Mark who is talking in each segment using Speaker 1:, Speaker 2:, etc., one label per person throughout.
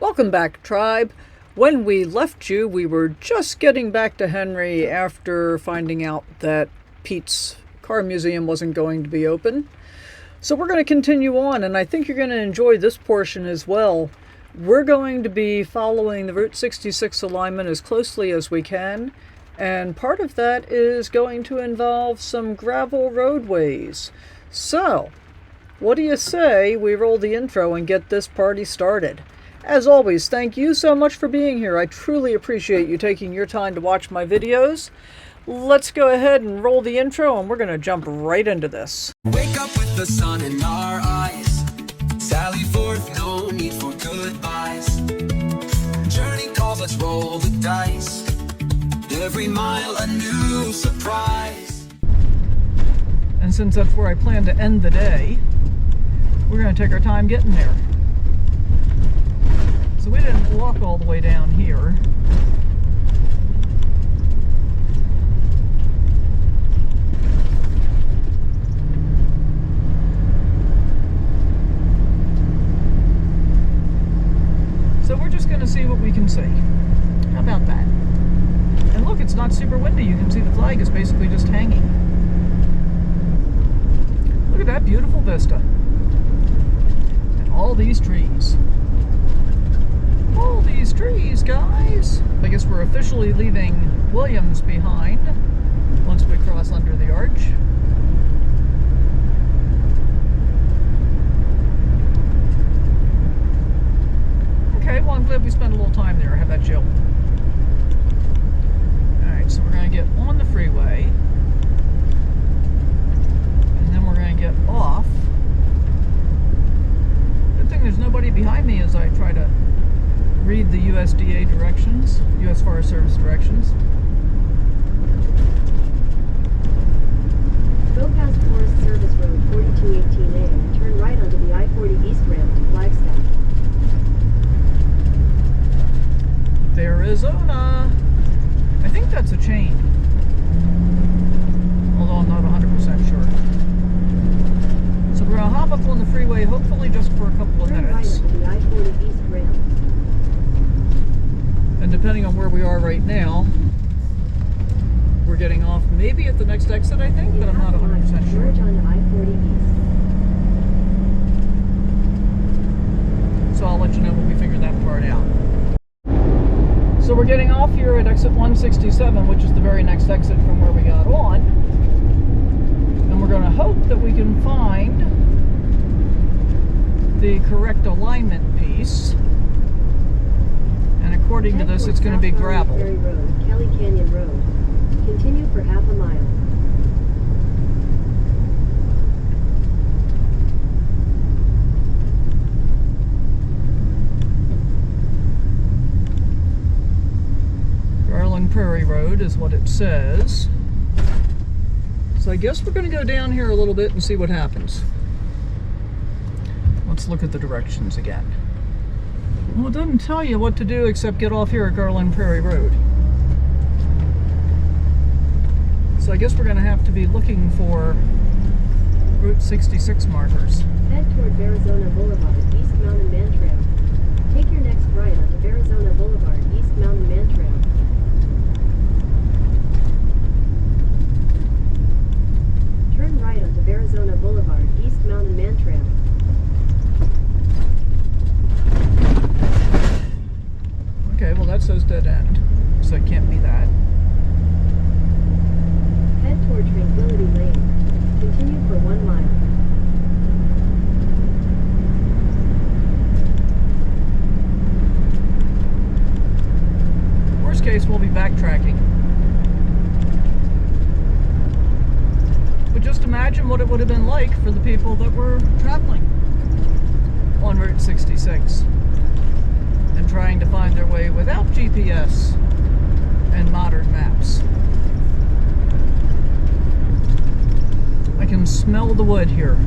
Speaker 1: Welcome back, tribe. When we left you, we were just getting back to Henry after finding out that Pete's car museum wasn't going to be open. So we're going to continue on, and I think you're going to enjoy this portion as well. We're going to be following the Route 66 alignment as closely as we can, and part of that is going to involve some gravel roadways. So, what do you say we roll the intro and get this party started? As always, thank you so much for being here. I truly appreciate you taking your time to watch my videos. Let's go ahead and roll the intro, and we're going to jump right into this.
Speaker 2: Wake up with the sun in our eyes. Sally forth, no need for goodbyes. Journey calls, let's roll the dice. Every mile a new surprise.
Speaker 1: And since that's where I plan to end the day, we're going to take our time getting there. So we didn't walk all the way down here. So we're just going to see what we can see. How about that? And look, it's not super windy. You can see the flag is basically just hanging. Look at that beautiful vista. And all these trees. All these trees, guys. I guess we're officially leaving Williams behind once we cross under the arch. Okay, well, I'm glad we spent a little time there. How about you? Alright, so we're going to get on the freeway. And then we're going to get off. Good thing there's nobody behind me as I try to read the USDA directions, U.S. Forest Service directions.
Speaker 3: Go past Forest Service Road 4218A and turn right onto the I-40 East ramp to Flagstaff.
Speaker 1: Arizona. I think that's a chain. Although I'm not 100% sure. So we're going to hop up on the freeway, hopefully just for a couple of minutes.
Speaker 3: Turn right onto the I-40 East ramp.
Speaker 1: And depending on where we are right now, we're getting off maybe at the next exit, I think, but I'm not 100% sure.
Speaker 3: Merge onto I-40 East.
Speaker 1: So I'll let you know when we figure that part out. So we're getting off here at exit 167, which is the very next exit from where we got on. And we're going to hope that we can find the correct alignment piece. And according to this, it's going to be gravel.
Speaker 3: Ferry Road, Kelly Canyon Road. Continue for half a mile.
Speaker 1: Garland Prairie Road is what it says. So I guess we're going to go down here a little bit and see what happens. Let's look at the directions again. Well, it doesn't tell you what to do except get off here at Garland Prairie Road. So I guess we're going to have to be looking for Route 66 markers.
Speaker 3: Head toward Arizona Boulevard, East Mountain Man Trail. Take your next right onto Arizona Boulevard, East Mountain Man Trail. Turn right onto Arizona Boulevard, East Mountain Man Trail.
Speaker 1: Okay, well that says dead end, so it can't be that.
Speaker 3: Head toward Tranquility Lane. Continue for 1 mile.
Speaker 1: Worst case, we'll be backtracking. But just imagine what it would have been like for the people that were traveling on Route 66. And trying to find their way without GPS and modern maps. I can smell the wood here.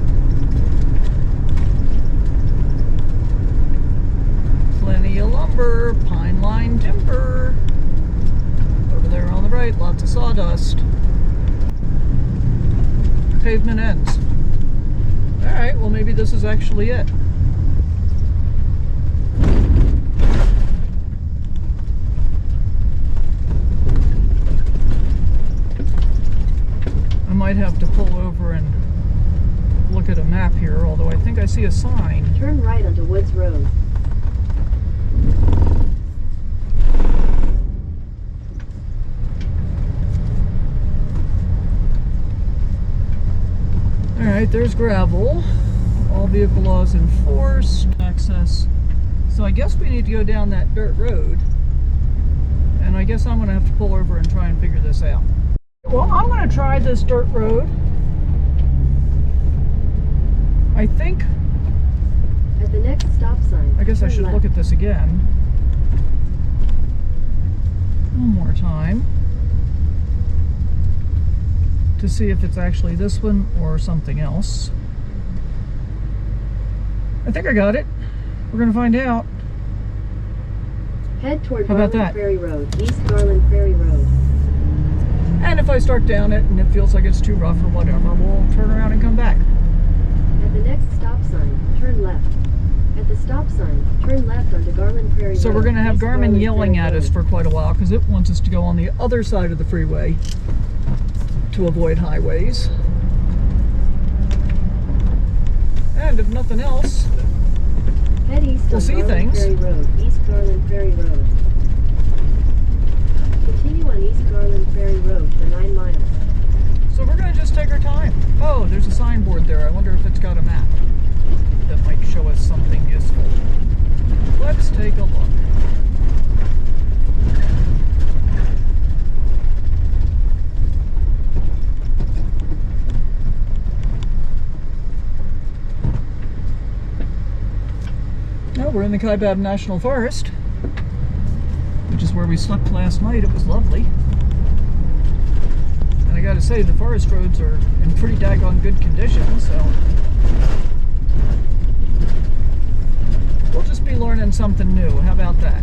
Speaker 1: Plenty of lumber, pine line timber. Over there on the right, lots of sawdust. Pavement ends. Alright, well maybe this is actually it. might have to pull over and look at a map here, although I think I see a sign.
Speaker 3: Turn right onto Woods Road.
Speaker 1: Alright, there's gravel. All vehicle laws enforced. Access. So I guess we need to go down that dirt road. And I guess I'm going to have to pull over and try and figure this out. Well, I'm going to try this dirt road. I think...
Speaker 3: At the next stop sign,
Speaker 1: I guess I
Speaker 3: turn
Speaker 1: should
Speaker 3: left.
Speaker 1: look at this again. One more time. To see if it's actually this one or something else. I think I got it. We're going to find out.
Speaker 3: Head toward
Speaker 1: How about
Speaker 3: Garland
Speaker 1: that?
Speaker 3: Prairie Road, East Garland Prairie Road.
Speaker 1: And if I start down it and it feels like it's too rough or whatever, we'll turn around and come back.
Speaker 3: At the next stop sign, turn left. At the stop sign, turn left onto Garland Prairie Road.
Speaker 1: So we're going to have
Speaker 3: East
Speaker 1: Garmin
Speaker 3: Garland
Speaker 1: yelling
Speaker 3: Prairie
Speaker 1: at us
Speaker 3: Road.
Speaker 1: for quite a while because it wants us to go on the other side of the freeway to avoid highways. And if nothing else,
Speaker 3: Head east
Speaker 1: we'll
Speaker 3: on
Speaker 1: see
Speaker 3: Garland
Speaker 1: things.
Speaker 3: Prairie Road, East Garland Prairie Road. Continue on East Garland Prairie Road for 9 miles.
Speaker 1: So we're going to just take our time. Oh, there's a signboard there. I wonder if it's got a map that might show us something useful. Let's take a look. No, we're in the Kaibab National Forest, which is where we slept last night. It was lovely. And I gotta say, the forest roads are in pretty daggone good condition, so we'll just be learning something new. How about that?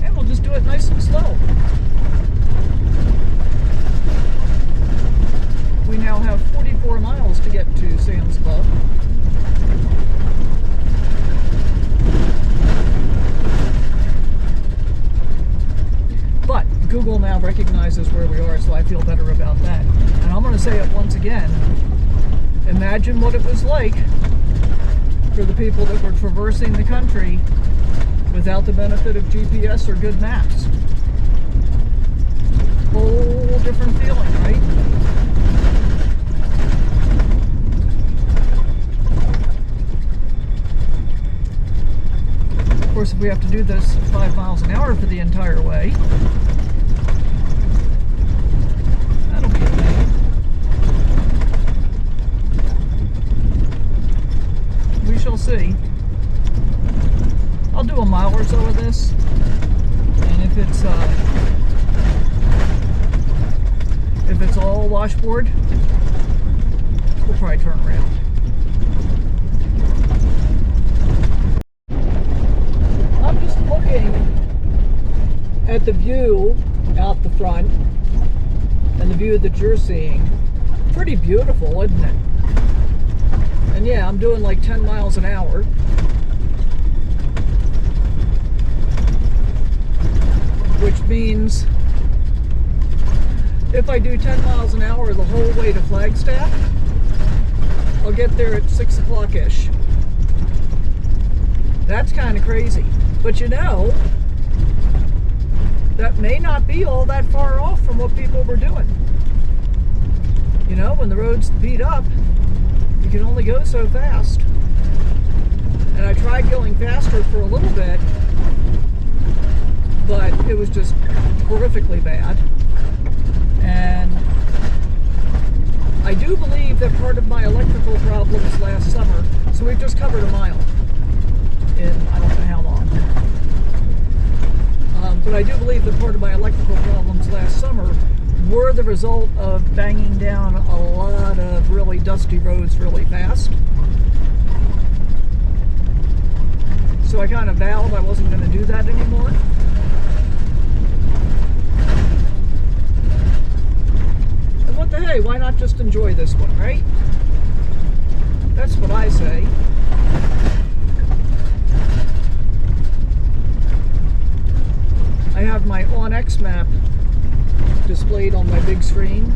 Speaker 1: And we'll just do it nice and slow. We now have 44 miles to get to Sam's Club. But Google now recognizes where we are, so I feel better about that. And I'm going to say it once again. Imagine what it was like for the people that were traversing the country without the benefit of GPS or good maps. Whole different feeling, right? Of course, if we have to do this at 5 miles an hour for the entire way, that'll be a pain. We shall see. I'll do a mile or so of this, and if it's all washboard, we'll probably turn around. I'm just looking at the view out the front and the view that you're seeing. Pretty beautiful, isn't it? And yeah, I'm doing like 10 miles an hour. Which means if I do 10 miles an hour the whole way to Flagstaff, I'll get there at 6 o'clock-ish. That's kind of crazy. But you know, that may not be all that far off from what people were doing. You know, when the road's beat up, you can only go so fast. And I tried going faster for a little bit, but it was just horrifically bad. And I do believe that part of my electrical problems last summer, so we've just covered a mile in I don't know how long. But I do believe that part of my electrical problems last summer were the result of banging down a lot of really dusty roads really fast. So I kind of vowed I wasn't going to do that anymore. And what the hey, why not just enjoy this one, right? That's what I say. I have my OnX map displayed on my big screen.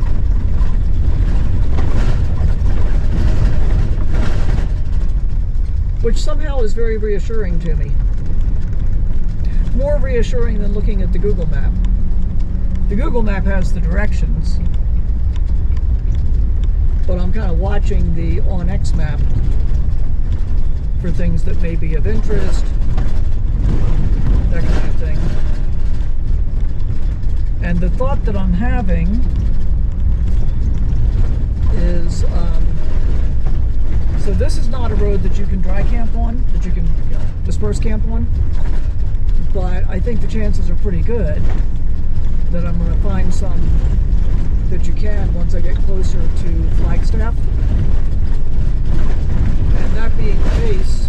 Speaker 1: Which somehow is very reassuring to me. More reassuring than looking at the Google map. The Google map has the directions, but I'm kind of watching the OnX map for things that may be of interest, that kind of thing. And the thought that I'm having is, so this is not a road that you can dry camp on, that you can disperse camp on, but I think the chances are pretty good that I'm going to find some that you can once I get closer to Flagstaff. And that being the case,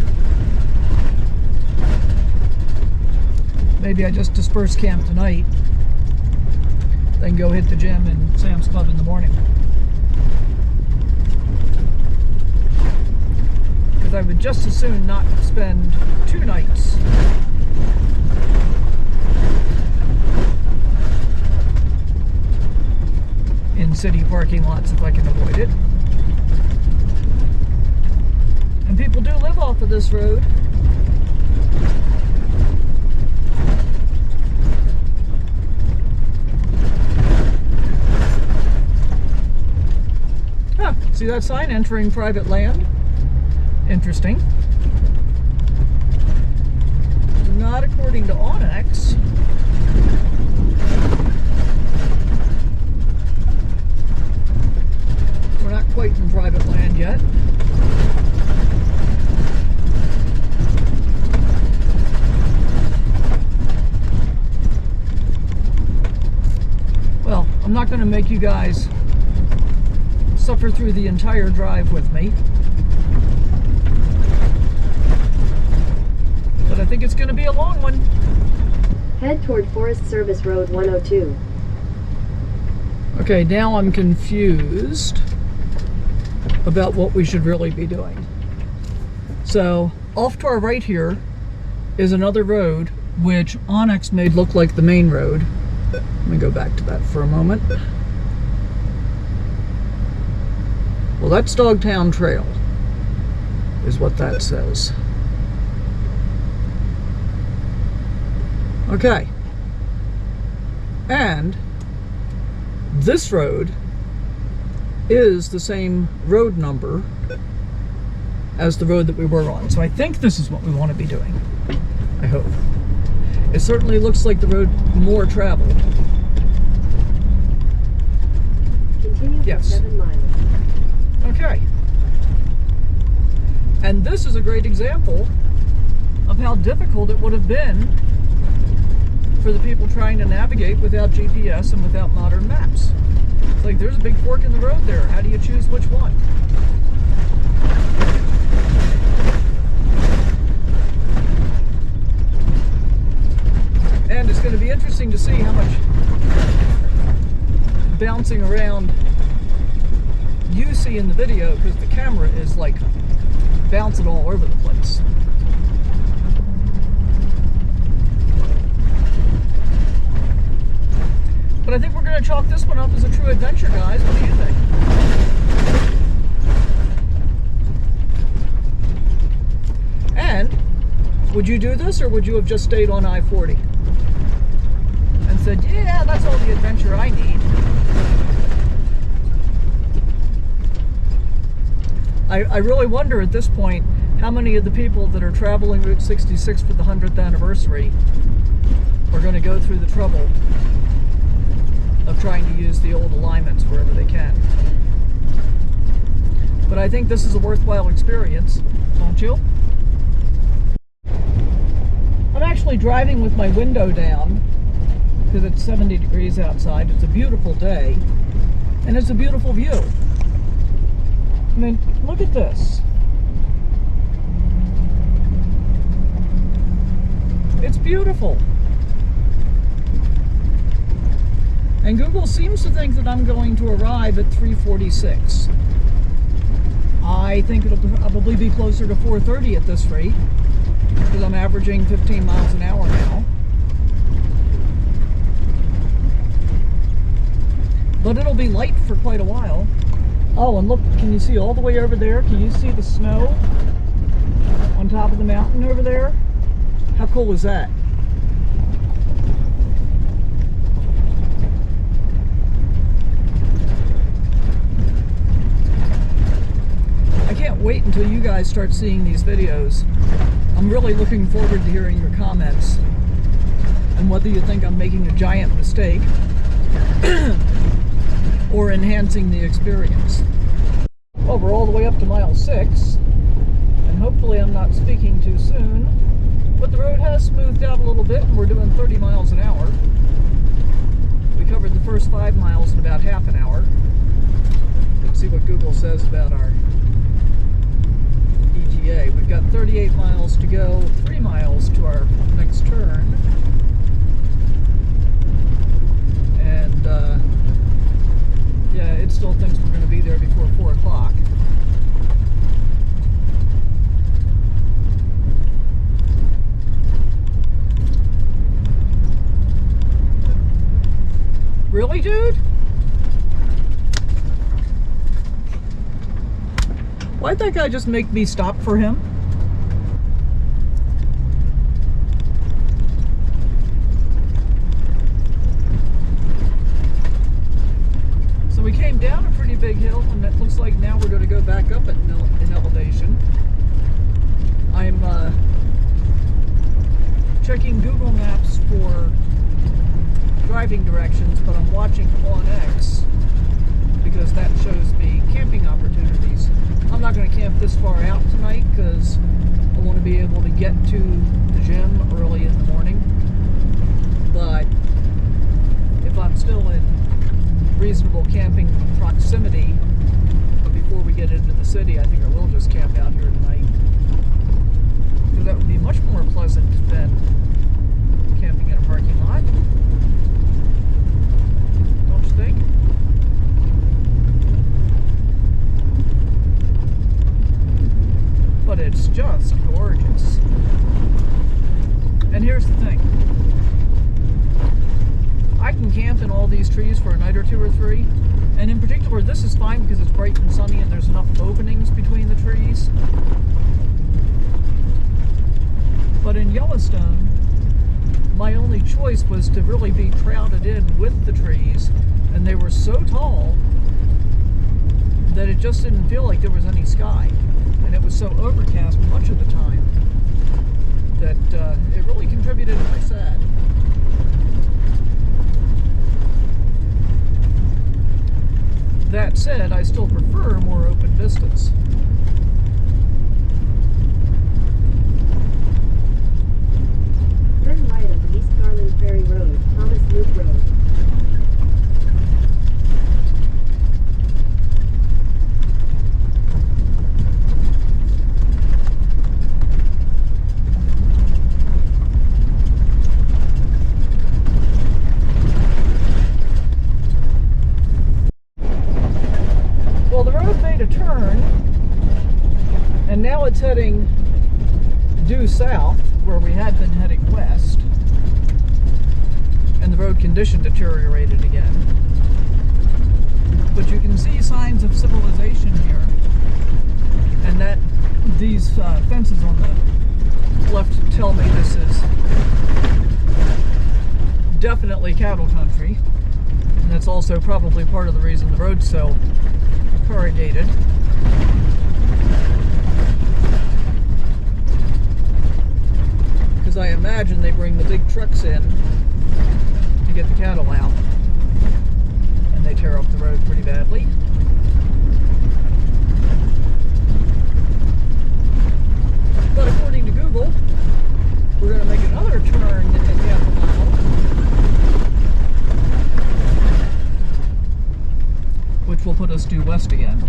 Speaker 1: maybe I just disperse camp tonight, then go hit the gym and Sam's Club in the morning. Because I would just as soon not spend 2 nights in city parking lots if I can avoid it. And people do live off of this road. Huh, see that sign? Entering private land. Interesting. Not according to OnX. We're not quite in private land yet. Well, I'm not going to make you guys suffer through the entire drive with me. But I think it's going to be a long one.
Speaker 3: Head toward Forest Service Road 102.
Speaker 1: Okay, now I'm confused about what we should really be doing. So, off to our right here is another road, which OnX made look like the main road. Let me go back to that for a moment. Well, that's Dogtown Trail, is what that says. Okay. And this road is the same road number as the road that we were on. So I think this is what we want to be doing. I hope. It certainly looks like the road more traveled.
Speaker 3: Continue for
Speaker 1: Yes.
Speaker 3: 7 miles.
Speaker 1: Okay. And this is a great example of how difficult it would have been for the people trying to navigate without GPS and without modern maps. It's like there's a big fork in the road there. How do you choose which one? And it's going to be interesting to see how much bouncing around you see in the video, because the camera is like bouncing all over the place. But I think we're going to chalk this one up as a true adventure, guys. What do you think? And would you do this, or would you have just stayed on I-40 and said, yeah, that's all the adventure I need? I really wonder at this point how many of the people that are traveling Route 66 for the 100th anniversary are going to go through the trouble of trying to use the old alignments wherever they can. But I think this is a worthwhile experience, don't you? I'm actually driving with my window down because it's 70 degrees outside. It's a beautiful day, and it's a beautiful view. I mean, look at this. It's beautiful. And Google seems to think that I'm going to arrive at 3:46. I think it'll probably be closer to 4:30 at this rate, because I'm averaging 15 miles an hour now. But it'll be light for quite a while. Oh, and look, can you see all the way over there? Can you see the snow on top of the mountain over there? How cool is that? I can't wait until you guys start seeing these videos. I'm really looking forward to hearing your comments and whether you think I'm making a giant mistake or enhancing the experience. Well, we're all the way up to mile 6, and hopefully I'm not speaking too soon, but the road has smoothed out a little bit and we're doing 30 miles an hour. We covered the first 5 miles in about half an hour. Let's see what Google says about our ETA. We've got 38 miles to go, 3 miles to our next turn. And yeah, it still thinks we're going to be there before 4 o'clock. Really, dude? Why'd that guy just make me stop for him? So we came down a pretty big hill, and it looks like now we're going to go back up in elevation. I'm checking Google Maps for driving directions, but I'm watching on X because that shows me camping opportunities. I'm not going to camp this far out tonight because I want to be able to get to the gym early in the morning. But if I'm still in reasonable camping proximity before we get into the city, I think I will just camp out here tonight. Because that would be much more pleasant than camping in a parking lot. Don't you think? But it's just gorgeous. And here's the thing. I can camp in all these trees for a night or 2 or 3. And in particular, this is fine because it's bright and sunny and there's enough openings between the trees. But in Yellowstone, my only choice was to really be crowded in with the trees. And they were so tall that it just didn't feel like there was any sky. And it was so overcast much of the time that it really contributed to my sad. That said, I still prefer more open vistas.
Speaker 3: Turn right on East Garland Prairie Road, Thomas Loop Road.
Speaker 1: Turn, and now it's heading due south where we had been heading west, and the road condition deteriorated again. But you can see signs of civilization here, and that these fences on the left tell me this is definitely cattle country, and that's also probably part of the reason the road's so corrugated. Because I imagine they bring the big trucks in to get the cattle out, and they tear up the road pretty badly. But according to Google, we're going to make another turn in half a mile, which will put us due west again.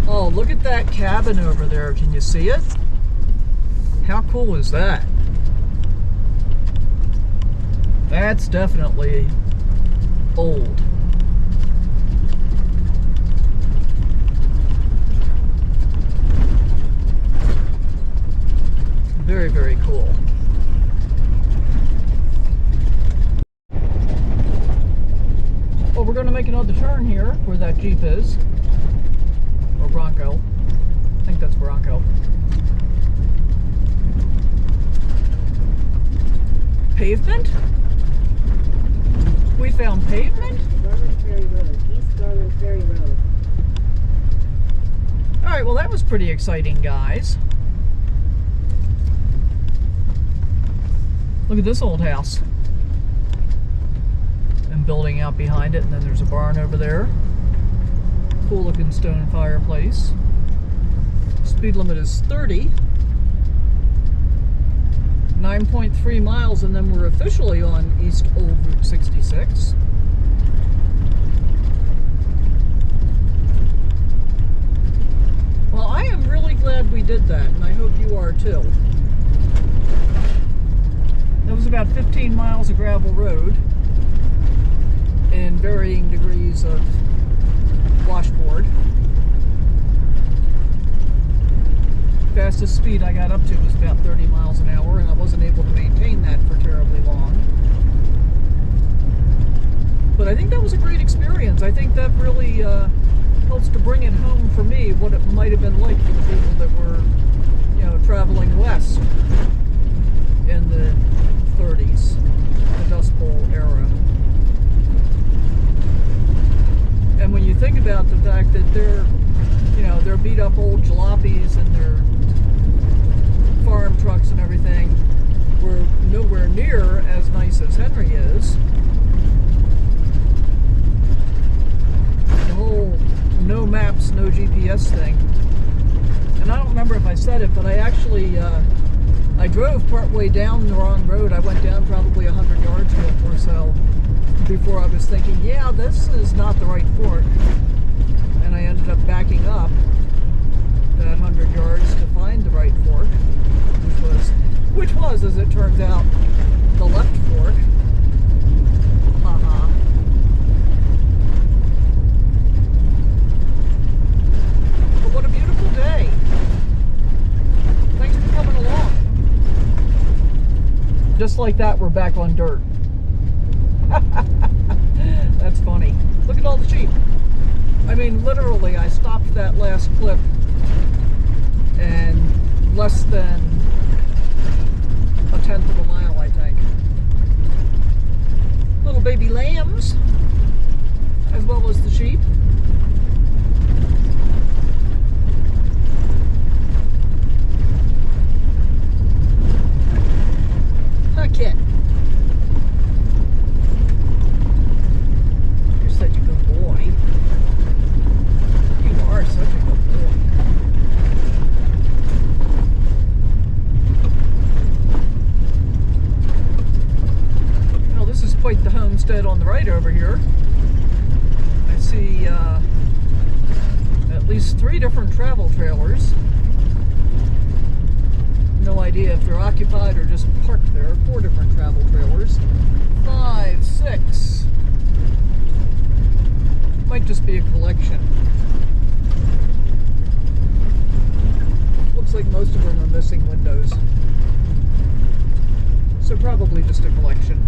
Speaker 1: Oh, look at that cabin over there. Can you see it? How cool is that? That's definitely old. Very, very cool. Well, we're going to make another turn here where that Jeep is. Or Bronco. I think that's Bronco. Pavement? We found pavement?
Speaker 3: Garland Prairie Road, East Garland Prairie Road.
Speaker 1: Alright, well that was pretty exciting, guys. Look at this old house. And building out behind it, and then there's a barn over there. Cool looking stone fireplace. Speed limit is 30. 9.3 miles, and then we're officially on East Old Route 66. Well, I am really glad we did that, and I hope you are too. That was about 15 miles of gravel road in varying degrees of washboard. Fastest speed I got up to was about 30 miles an hour, and I wasn't able to maintain that for terribly long. But I think that was a great experience. I think that really helps to bring it home for me what it might have been like for the people that were, you know, traveling west in the 30s, the Dust Bowl era. And when you think about the fact that they're beat up old jalopies and their farm trucks and everything were nowhere near as nice as Henry is. The whole no maps, no GPS thing. And I don't remember if I said it, but I actually, I drove partway down the wrong road. I went down probably 100 yards or so before I was thinking, yeah, this is not the right fork. And I ended up backing up that 100 yards to find the right fork, which was, as it turns out, the left fork. Haha. But what a beautiful day. Thanks for coming along. Just like that, we're back on dirt. That's funny. Look at all the sheep. I mean, literally, I stopped that last clip in less than a tenth of a mile, I think. Little baby lambs, as well as the sheep. Hi, kid. You're such a good boy. You are such a good boy. Well, this is quite the homestead on the right over here. I see at least 3 different travel trailers. No idea if they're occupied or just parked there. 4 different travel trailers. 5, 6. Might just be a collection. Looks like most of them are missing windows. So probably just a collection.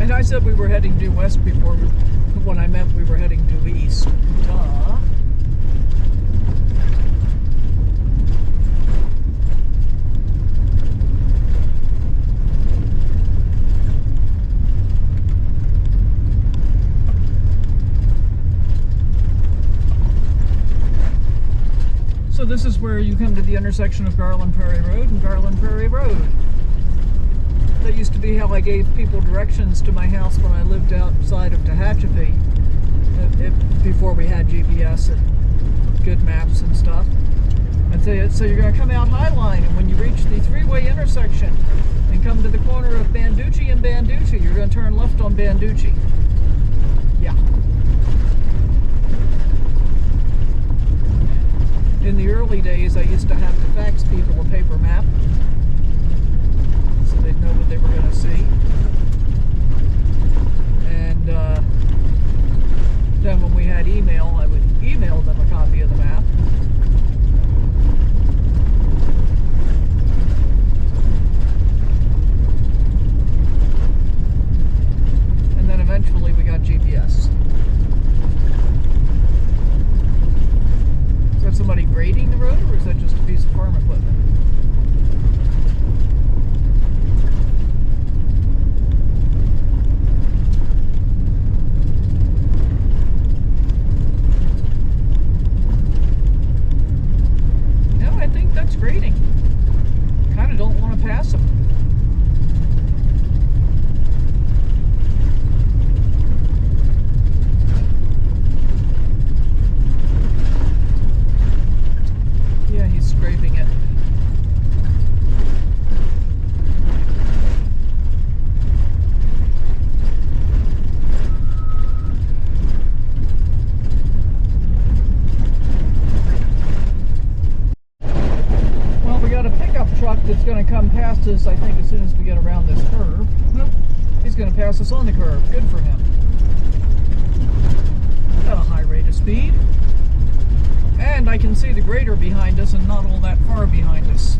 Speaker 1: And I said we were heading due west before, when I meant we were heading due east. Duh. So this is where you come to the intersection of Garland Prairie Road and Garland Prairie Road. That used to be how I gave people directions to my house when I lived outside of Tehachapi, before we had GPS and good maps and stuff. I'd say, so you're going to come out Highline, and when you reach the freeway intersection and come to the corner of Banducci and Banducci, you're going to turn left on Banducci. Yeah. In the early early days, I used to have to fax people a paper map so they'd know what they were going to see. And then when we had email, I would email them a copy of the map. And then eventually we got GPS. Is that somebody grading the road, or is that just a piece of farm equipment? No, I think that's grading. Kind of don't want to pass them. Yeah, he's scraping it. Well, we got a pickup truck that's going to come past us, I think, as soon as we get around this curve. Nope, he's going to pass us on the curve. Good for him. Got a high rate of speed. And I can see the grader behind us and not all that far behind us.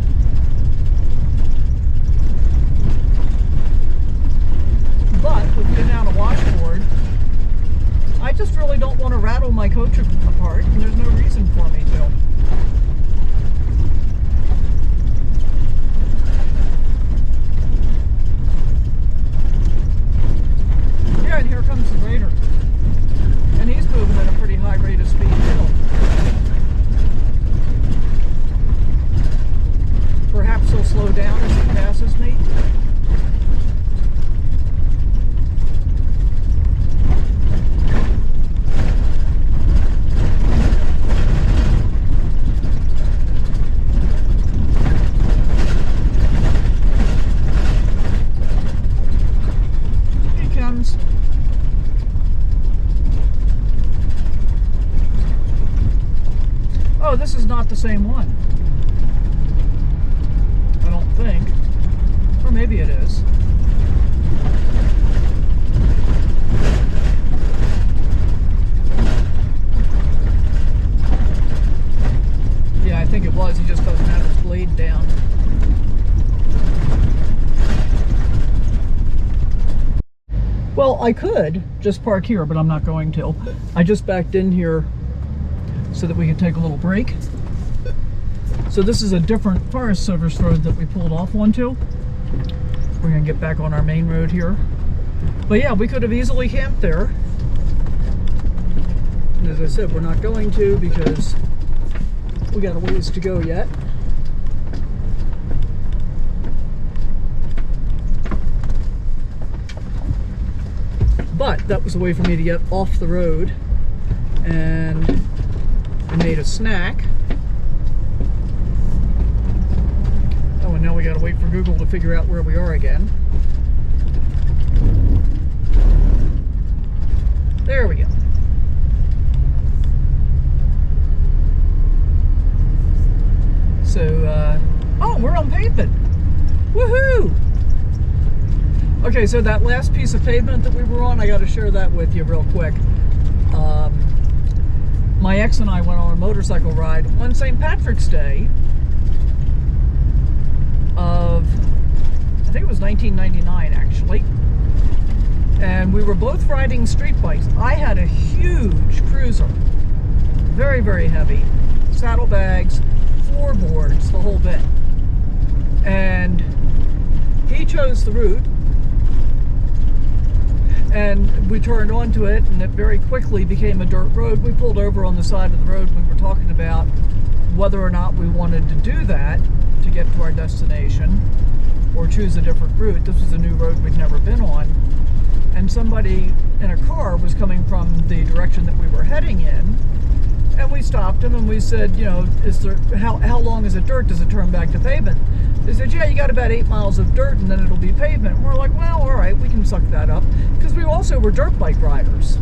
Speaker 1: But with getting out a washboard, I just really don't want to rattle my coach apart, and there's no reason for me to. Yeah, and here comes the grader. And he's moving at a pretty high rate of speed too. Perhaps he'll slow down as he passes me. Here he comes. Oh, this is not the same one. I don't think. Or maybe it is. Yeah, I think it was. He just doesn't have his blade down. Well, I could just park here, but I'm not going to. I just backed in here so that we could take a little break. So this is a different Forest Service road that we pulled off onto. We're gonna get back on our main road here. But yeah, we could have easily camped there. And as I said, we're not going to because we got a ways to go yet. But that was a way for me to get off the road, and I made a snack. Oh, and now we gotta wait for Google to figure out where we are again. There we go. So, oh, we're on pavement. Woohoo! Okay, so that last piece of pavement that we were on, I got to share that with you real quick. My ex and I went on a motorcycle ride on St. Patrick's Day of, I think it was 1999 actually. And we were both riding street bikes. I had a huge cruiser, very, very heavy, saddlebags, floorboards, the whole bit. And he chose the route. And we turned onto it, and it very quickly became a dirt road. We pulled over on the side of the road. We were talking about whether or not we wanted to do that to get to our destination or choose a different route. This was a new road we'd never been on. And somebody in a car was coming from the direction that we were heading in. And we stopped him and we said, you know, how long is it dirt? Does it turn back to pavement? They said, yeah, you got about 8 miles of dirt and then it'll be pavement. And we're like, well, all right, we can suck that up. Because we also were dirt bike riders.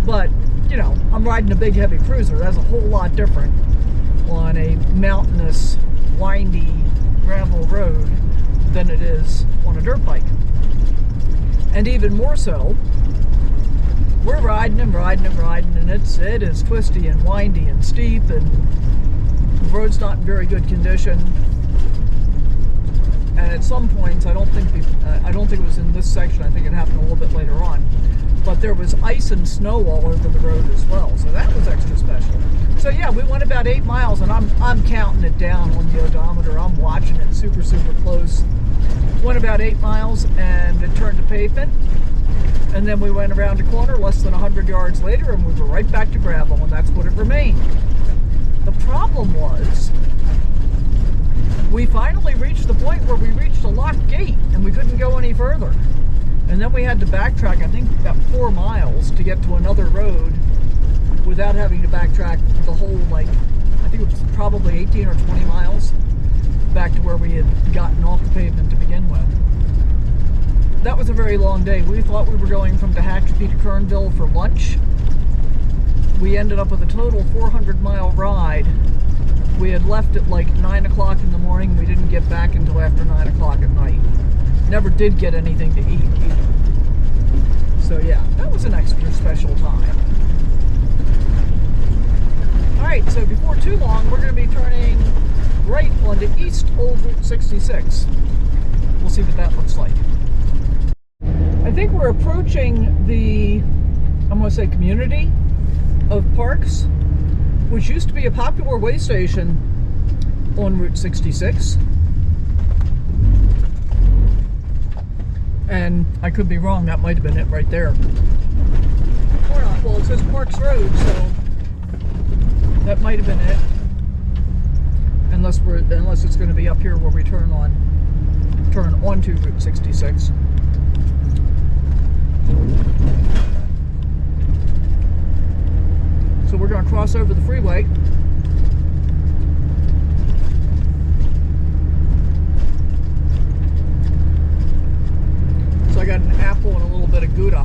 Speaker 1: But, you know, I'm riding a big heavy cruiser. That's a whole lot different. on a mountainous, windy gravel road than it is on a dirt bike. And even more so, we're riding and riding and riding, and it is twisty and windy and steep, and the road's not in very good condition. And at some points, I don't think it was in this section. I think it happened a little bit later on. But there was ice and snow all over the road as well, so that was extra special. So yeah, we went about 8 miles, and I'm counting it down on the odometer. I'm watching it super close. Went about 8 miles, and it turned to pavement. And then we went around a corner less than 100 yards later, and we were right back to gravel, and that's what it remained. The problem was, we finally reached the point where we reached a locked gate, and we couldn't go any further. And then we had to backtrack, I think, about 4 miles to get to another road without having to backtrack the whole, I think it was probably 18 or 20 miles back to where we had gotten off the pavement to begin with. That was a very long day. We thought we were going from Tehachapi to Kernville for lunch. We ended up with a total 400-mile ride. We had left at 9 o'clock in the morning. We didn't get back until after 9 o'clock at night. Never did get anything to eat either. So yeah, that was an extra special time. Alright, so before too long, we're going to be turning right onto East Old Route 66. We'll see what that looks like. I think we're approaching the, I'm going to say, community of parks, which used to be a popular way station on Route 66. And I could be wrong, that might have been it right there. Or not, well, it says Parks Road, so that might have been it. Unless it's going to be up here where we turn onto Route 66. So we're going to cross over the freeway. So I got an apple and a little bit of Gouda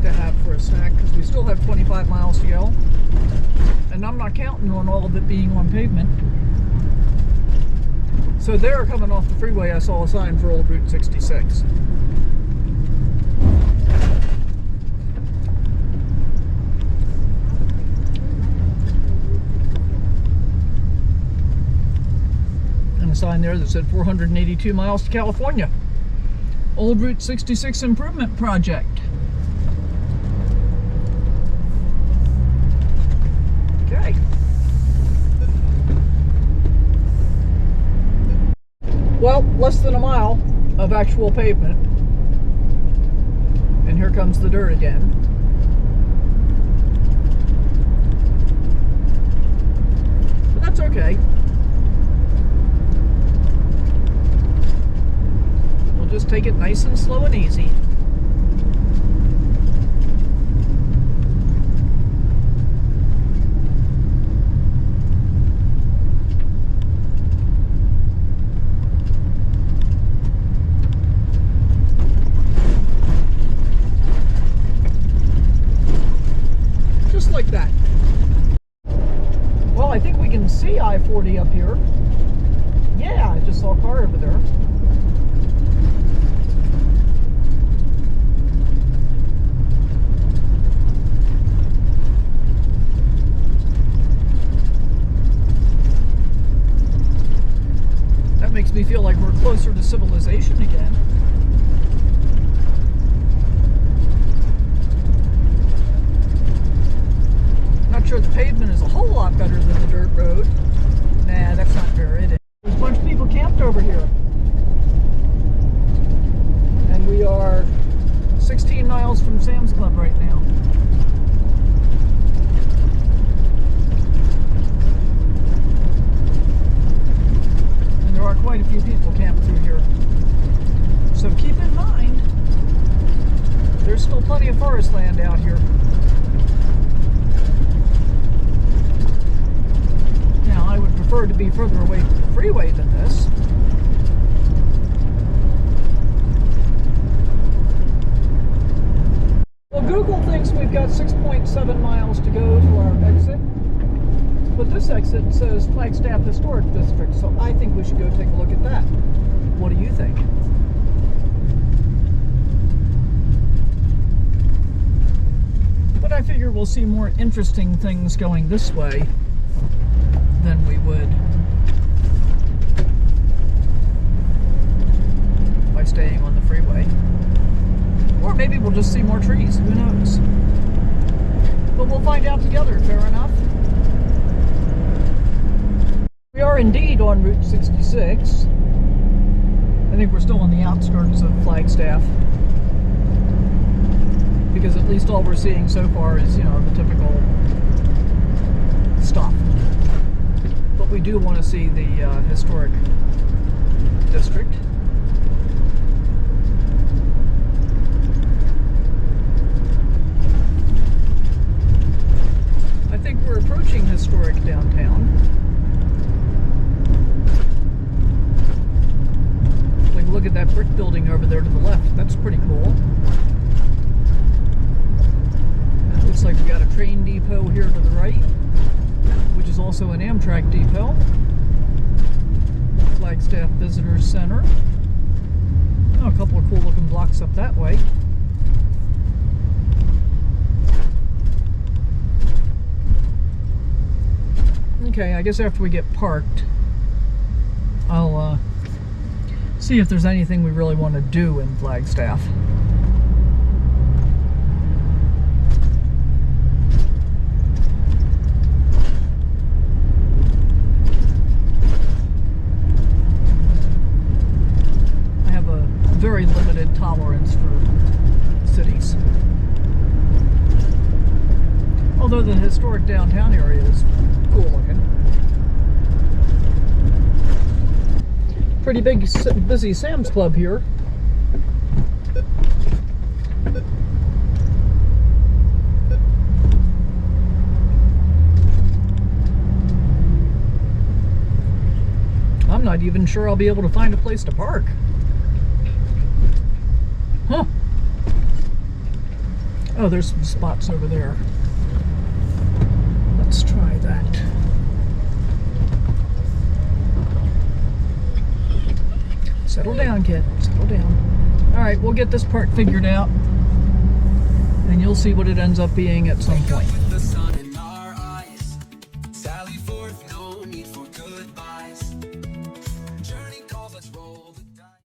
Speaker 1: to have for a snack, because we still have 25 miles to go. And I'm not counting on all of it being on pavement. So there, coming off the freeway, I saw a sign for Old Route 66. And a sign there that said 482 miles to California. Old Route 66 Improvement Project. Okay. Well, less than a mile of actual pavement. And here comes the dirt again. But that's okay. We'll just take it nice and slow and easy. Like that. Well, I think we can see I-40 up here. Yeah, I just saw a car over there. That makes me feel like we're closer to civilization again. Sure, the pavement is a whole lot better than the dirt road. Nah, that's not fair, is it? There's a bunch of people camped over here. And we are 16 miles from Sam's Club right now. And there are quite a few people camped through here. So keep in mind, there's still plenty of forest land out here. I would prefer to be further away from the freeway than this. Well, Google thinks we've got 6.7 miles to go to our exit. But this exit says Flagstaff Historic District, so I think we should go take a look at that. What do you think? But I figure we'll see more interesting things going this way than we would by staying on the freeway. Or maybe we'll just see more trees, who knows? But we'll find out together, fair enough? We are indeed on Route 66. I think we're still on the outskirts of Flagstaff, because at least all we're seeing so far is, you know, the typical stuff. But we do want to see the historic district. I think we're approaching historic downtown. Like, look at that brick building over there to the left. That's pretty cool. It looks like we got a train depot here to the right, which is also an Amtrak depot. Flagstaff Visitor Center. Oh, a couple of cool looking blocks up that way. Okay, I guess after we get parked, I'll see if there's anything we really want to do in Flagstaff. I have a very limited tolerance for cities. Although the historic downtown area is cool looking. Pretty big, busy Sam's Club here. I'm not even sure I'll be able to find a place to park. Huh. Oh, there's some spots over there. Let's try that. Settle down, kid. Settle down. Alright, we'll get this part figured out, and you'll see what it ends up being at some point.